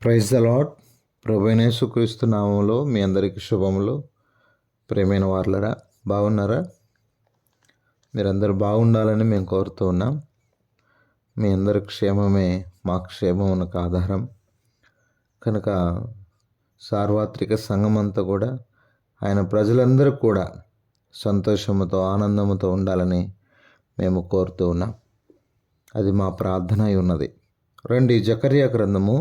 Praise the lord. ప్రభువైన యేసుక్రీస్తు నామములో మీ అందరికీ శుభములు. ప్రియమైన వార్లరా, బాగున్నారా? మీరందరూ బాగుండాలని మేము కోరుతూ ఉన్నాం. మీ అందరి క్షేమమే మా క్షేమమునకు ఆధారం కనుక సార్వత్రిక సంఘమంతా కూడా ఆయన ప్రజలందరూ కూడా సంతోషముతో ఆనందముతో ఉండాలని మేము కోరుతూ ఉన్నాం. అది మా ప్రార్థన అయి ఉన్నది. రండి, జకర్యా గ్రంథము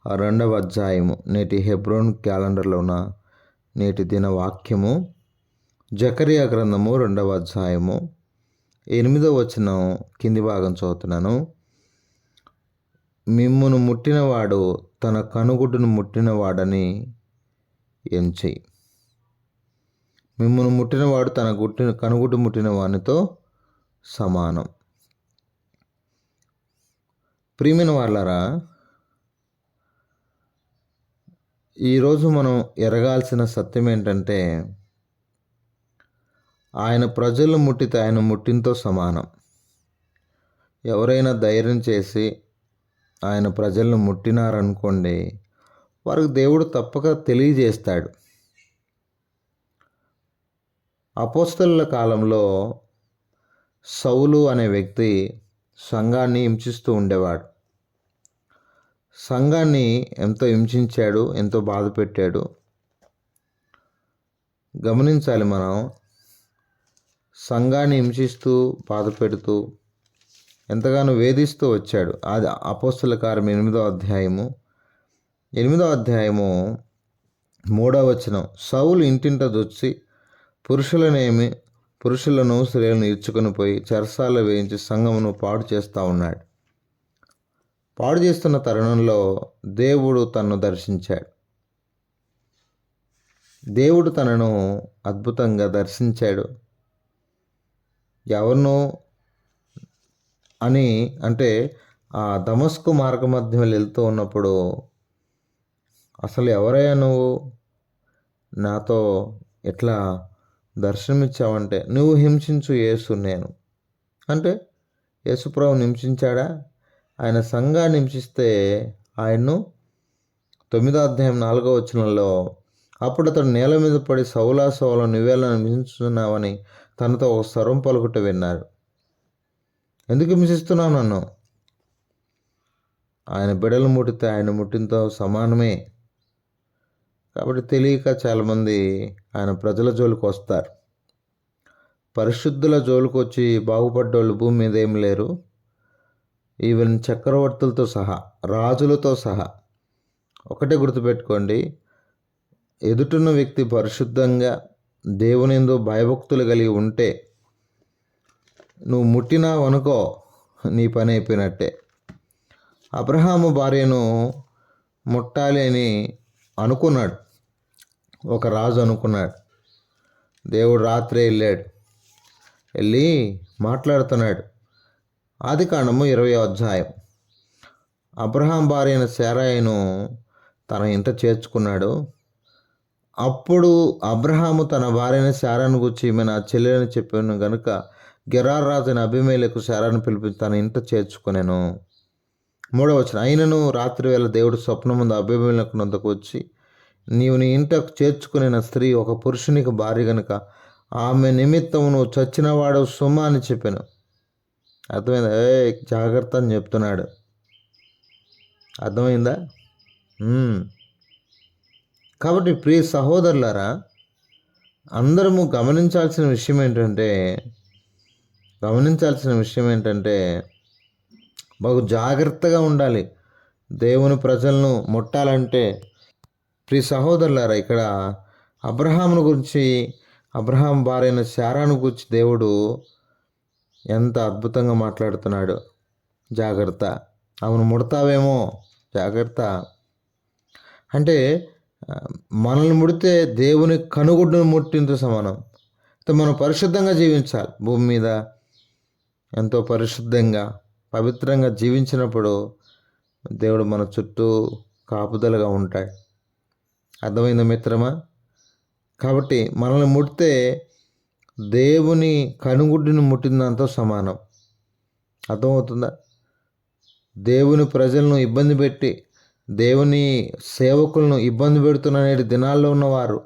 2వ అధ్యాయము, నేటి హెబ్రోన్ క్యాలెండర్లో ఉన్న నేటి దిన వాక్యము. జకర్యా గ్రంథము 2వ అధ్యాయము 8వ వచనం కింది భాగం చదువుతున్నాను. మిమ్మును ముట్టినవాడు తన కనుగుడ్డును ముట్టినవాడని ఎంచి. మిమ్మును ముట్టినవాడు తన కనుగుడ్డు ముట్టిన వానితో సమానం. ప్రియమైన వాళ్ళరా, ఈరోజు మనం ఎరగాల్సిన సత్యం ఏంటంటే, ఆయన ప్రజలు ముట్టితే ఆయన ముట్టినతో సమానం. ఎవరైనా ధైర్యం చేసి ఆయన ప్రజలను ముట్టినారనుకోండి, వారికి దేవుడు తప్పక తెలియజేస్తాడు. అపోస్తలుల కాలంలో సౌలు అనే వ్యక్తి సంఘాన్ని హింసిస్తూ ఉండేవాడు. సంఘాన్ని ఎంతో హింసించాడు, ఎంతో బాధ పెట్టాడు. గమనించాలి, మనం సంఘాన్ని హింసిస్తూ బాధ పెడుతూ ఎంతగానో వేధిస్తూ వచ్చాడు. అది అపోస్తలుల కార్యం 8వ అధ్యాయము 3వ వచనం. సౌలు ఇంటింట దొచ్చి పురుషులను స్త్రీలను ఇచ్చుకొని పోయి చెరసాలలో వేయించి సంఘమును పాడు చేస్తూ ఉన్నాడు. పాడు చేస్తున్న తరుణంలో దేవుడు తనను దర్శించాడు. దేవుడు తనను అద్భుతంగా దర్శించాడు. ఎవరినో అని అంటే ఆ దమస్కు మార్గ మధ్యలో వెళ్తూ ఉన్నప్పుడు, అసలు ఎవరయ్యా నువ్వు, నాతో ఎట్లా దర్శనమిచ్చావంటే, నువ్వు హింసించు యేసు నేను అంటే, యేసుప్రభుని హింసించాడా? ఆయన సంఘాన్ని హింసిస్తే ఆయన్ను 9వ అధ్యాయం 4వ వచనంలో, అప్పుడు అతడు నేల మీద పడి సౌలా సౌలా నువ్వేలా హింసిస్తున్నావని తనతో ఒక స్వరం పలుకుట విన్నారు. ఎందుకు హింసిస్తున్నావు నన్ను? ఆయన బిడలు ముట్టితే ఆయన ముట్టినతో సమానమే. కాబట్టి తెలియక చాలామంది ఆయన ప్రజల జోలికి వస్తారు. పరిశుద్ధుల జోలికి వచ్చి బాగుపడ్డోళ్ళు భూమి మీద ఏం లేరు. ఈవెన్ చక్రవర్తులతో సహా, రాజులతో సహా. ఒకటే గుర్తుపెట్టుకోండి, ఎదుటిన్న వ్యక్తి పరిశుద్ధంగా దేవుని యందు భయభక్తులు కలిగి ఉంటే, నువ్వు ముట్టినావు అనుకో, నీ పని అయిపోయినట్టే. అబ్రహాము భార్యను ముట్టాలి అని అనుకున్నాడు, ఒక రాజు అనుకున్నాడు. దేవుడు రాత్రే వెళ్ళి మాట్లాడుతున్నాడు. ఆదికాండము 20వ అధ్యాయం. అబ్రహాం భార్య అయిన శారాయిను తన ఇంట చేర్చుకున్నాడు. అప్పుడు అబ్రహాము తన భార్య అయిన శారాను గురించి ఈమె నా చెల్లెలని చెప్పాను గనుక గెరార్ రాజు అయిన అబీమెలెకు శారాను పిలిపించి తన ఇంట చేర్చుకునేను. 3వ వచనం. అయినను రాత్రి వేళ దేవుడు స్వప్నముందు అబీమెలెకు నొద్దకు వచ్చి, నీవు నీ ఇంటకు చేర్చుకునే స్త్రీ ఒక పురుషునికి భార్య గనుక ఆమె నిమిత్తము నువ్వు చచ్చినవాడు సుమా అని చెప్పాను. అర్థమైందా? జాగ్రత్త అని చెప్తున్నాడు. అర్థమైందా? కాబట్టి ప్రియ సహోదరులారా, అందరము గమనించాల్సిన విషయం ఏంటంటే బాగా జాగ్రత్తగా ఉండాలి. దేవుని ప్రజలను ముట్టాలంటే ప్రియ సహోదరులారా, ఇక్కడ అబ్రహామును గురించి, అబ్రహాం భార్య అయిన శారాను గురించి దేవుడు ఎంత అద్భుతంగా మాట్లాడుతున్నాడు. జాగ్రత్త, అవును ముడతావేమో, జాగ్రత్త. అంటే మనల్ని ముడితే దేవుని కనుగుడ్డును ముట్టినంత సమానం. మనం పరిశుద్ధంగా జీవించాలి. భూమి మీద ఎంతో పరిశుద్ధంగా పవిత్రంగా జీవించినప్పుడు దేవుడు మన చుట్టూ కాపుదలగా ఉంటాడు. అర్థమైందా మిత్రమా? కాబట్టి మనల్ని ముడితే దేవుని కనుగుడ్డును ముట్టినంత సమానం. అర్థమవుతుందా? దేవుని ప్రజలను ఇబ్బంది పెట్టి దేవుని సేవకులను ఇబ్బంది పెడుతున్న నేటి దినాల్లో ఉన్నవారు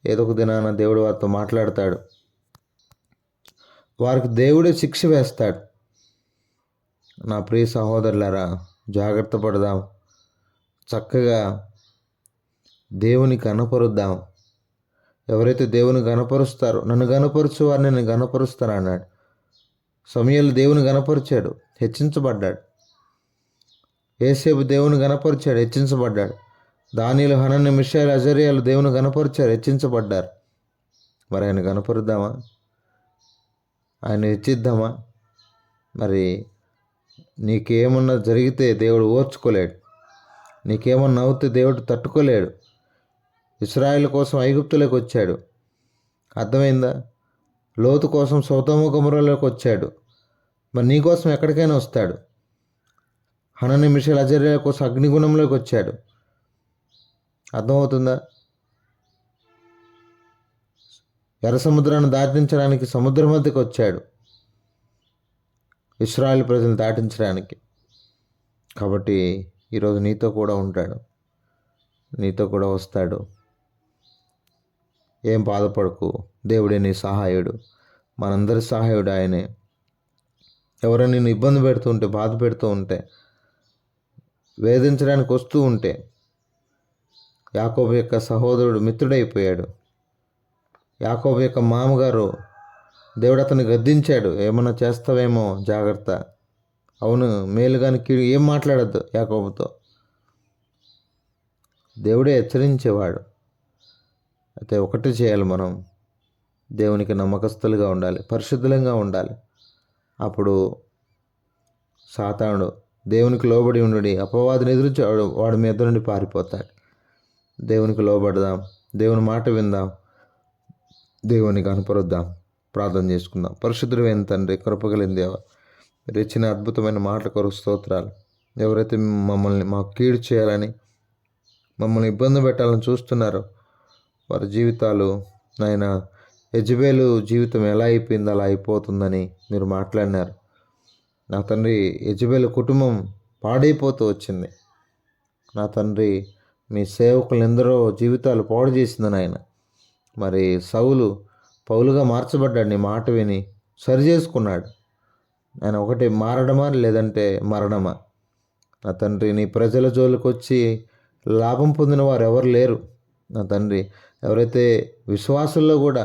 ఏదో ఒక దినాన దేవుడు వారితో మాట్లాడతాడు. వారికి దేవుడే శిక్ష వేస్తాడు. నా ప్రియ సహోదరులారా, జాగ్రత్త పడదాం. చక్కగా దేవుని గనపరుద్దాం. ఎవరైతే దేవుని గనపరుస్తారో, నన్ను గనపరుచు వారిని నేను గనపరుస్తాను అన్నాడు. సమూయేలు దేవుని గనపరిచాడు, హెచ్చించబడ్డాడు. యేసేపు దేవుని గనపరిచాడు, హెచ్చించబడ్డాడు. దానియేలు, హనన్య, మిషాయేలు, అజర్యాలు దేవుని గనపరిచారు, హెచ్చించబడ్డారు. మరి ఆయన గనపరుద్దామా? ఆయన హెచ్చిద్దామా? మరి నీకేమన్నా జరిగితే దేవుడు ఓర్చుకోలేడు. నీకేమన్నా నవ్వుతే దేవుడు తట్టుకోలేడు. ఇశ్రాయేలు కోసం ఐగుప్తులోకి వచ్చాడు, అర్థమైందా? లోతు కోసం సొదొమ గొమొర్రాలోకి వచ్చాడు. మరి నీ కోసం ఎక్కడికైనా వస్తాడు. హనన్య, మిషాయేలు, అజర్యాల కోసం అగ్నిగుణంలోకి వచ్చాడు, అర్థమవుతుందా? ఎర్ర సముద్రాన్ని దాటించడానికి సముద్రం మధ్యకి వచ్చాడు, ఇశ్రాయేలు ప్రజలను దాటించడానికి. కాబట్టి ఈరోజు నీతో కూడా ఉంటాడు, నీతో కూడా వస్తాడు. ఏం బాధపడకు, దేవుడే నీ సహాయుడు, మనందరి సహాయుడు ఆయనే. ఎవరైనా నిన్ను ఇబ్బంది పెడుతూ ఉంటే, బాధ పెడుతూ ఉంటే, వేధించడానికి వస్తూ ఉంటే, యాకోబు యొక్క సహోదరుడు మిత్రుడైపోయాడు. యాకోబు యొక్క మామగారు, దేవుడు అతన్ని గద్దించాడు, ఏమన్నా చేస్తావేమో జాగ్రత్త. అవును, మేలు కానీ కీడు ఏం మాట్లాడద్దు యాకోబుతో. దేవుడే హెచ్చరించేవాడు. అయితే ఒకటి చేయాలి, మనం దేవునికి నమ్మకస్తులుగా ఉండాలి, పరిశుద్ధంగా ఉండాలి. అప్పుడు సాతానుడు దేవునికి లోబడి ఉండి అపవాదిని ఎదురించి వాడి మీద నుండి పారిపోతాడు. దేవునికి లోబడదాం, దేవుని మాట విందాం, దేవునికి కనపరుద్దాం. ప్రార్థన చేసుకుందాం. పరిశుద్ధుడు అయిన తండ్రి, కృపగలిగిన దేవా, మీరు ఇచ్చిన అద్భుతమైన మాటల కొరకు స్తోత్రాలు. ఎవరైతే మమ్మల్ని మాకు కీడు చేయాలని, మమ్మల్ని ఇబ్బంది పెట్టాలని చూస్తున్నారో వారి జీవితాలు నాయన, యెజెబెలు జీవితం ఎలా అయిపోయిందో అలా అయిపోతుందని మీరు మాట్లాడినారు. నా తండ్రి, యెజెబెలు కుటుంబం పాడైపోతూ వచ్చింది. నా తండ్రి, మీ సేవకులు ఎందరో జీవితాలు పాడు చేసిందని ఆయన. మరి సౌలు పౌలుగా మార్చబడ్డాడు, నీ మాట విని సరి చేసుకున్నాడు. ఆయన ఒకటి మారడమా లేదంటే మరణమా? నా తండ్రి, నీ ప్రజల జోలికి వచ్చి లాభం పొందిన వారు ఎవరు లేరు. నా తండ్రి, ఎవరైతే విశ్వాసుల్లో కూడా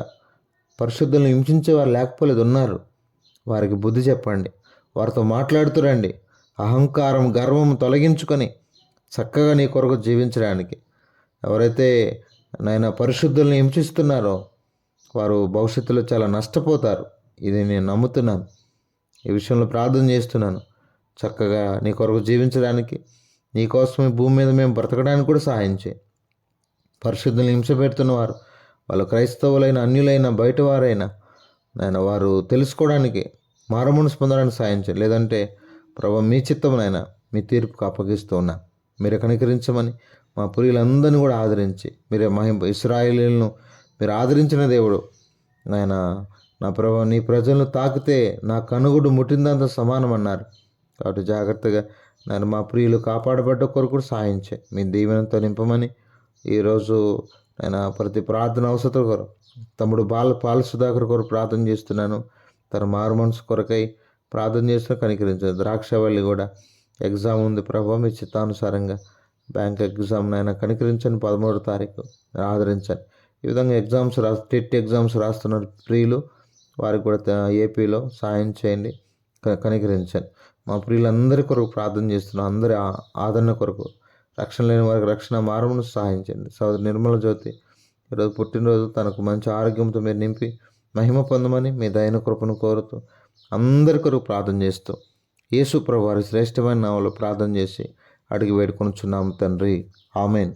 పరిశుద్ధులను హింసించే వారు లేకపోలేదు, ఉన్నారు. వారికి బుద్ధి చెప్పండి, వారితో మాట్లాడుతురండి. అహంకారం, గర్వం తొలగించుకొని చక్కగా నీ కొరకు జీవించడానికి. ఎవరైతే నాయన పరిశుద్ధులను హింసిస్తున్నారో వారు భవిష్యత్తులో చాలా నష్టపోతారు. ఇది నేను నమ్ముతున్నాను. ఈ విషయంలో ప్రార్థన చేస్తున్నాను. చక్కగా నీ కొరకు జీవించడానికి, నీ కోసమే భూమి మీద మేము బ్రతకడానికి కూడా సహాయం చేయి. పరిశుద్ధులను హింస పెడుతున్నవారు, వాళ్ళు క్రైస్తవులైన, అన్యులైన, బయట వారైనా నాయన, వారు తెలుసుకోవడానికి, మారుమనసు పొందడానికి సాయం చేయండి. లేదంటే ప్రభు మీ చిత్తమునైనా మీ తీర్పుకు అప్పగిస్తూ ఉన్నా. మీరు కనికరించమని మా ప్రియులందరినీ కూడా ఆదరించి, మీరే ఇశ్రాయేలీయులను మీరు ఆదరించిన దేవుడు నాయన. నా ప్రభు, నీ ప్రజలను తాకితే నా కనుగుడు ముట్టిందంత సమానం అన్నారు. కాబట్టి జాగ్రత్తగా నేను మా ప్రియులు కాపాడబడ్డ కొరకు సాయం చేయి. మీ దీవెనతో నింపమని ఈరోజు నేను ప్రతి ప్రార్థన అవసరం కొరకు తమ్ముడు పాల సుధాకర్ కొరకు ప్రార్థన చేస్తున్నాను. తన మారు మనసు కొరకై ప్రార్థన చేస్తున్న కనికరించదు. ద్రాక్షవల్లి కూడా ఎగ్జామ్ ఉంది ప్రభావ, మీ చిత్తానుసారంగా బ్యాంక్ ఎగ్జామ్ అయినా కనికరించండి. 13వ తారీఖు ఆదరించండి. ఈ విధంగా టెట్ ఎగ్జామ్స్ రాస్తున్న ప్రియులు వారికి కూడా ఏపీలో సాయం చేయండి, కనికరించండి. మా ప్రియులందరి కొరకు ప్రార్థన చేస్తున్నాం. అందరి ఆదరణ కొరకు, రక్షణ లేని వారికి రక్షణ, మారుమను సహాయం చేయండి. సోదరి నిర్మల జ్యోతి ఈరోజు పుట్టినరోజు, తనకు మంచి ఆరోగ్యంతో మీరు నింపి మహిమ పొందమని మీ దయన కృపను కోరుతూ అందరి కొరకు ప్రార్థన చేస్తూ యేసు ప్రభు వారి శ్రేష్టమైన నామములో ప్రార్థన చేసి అడిగి వేడుకొనుచున్నాము తండ్రి. ఆమెన్.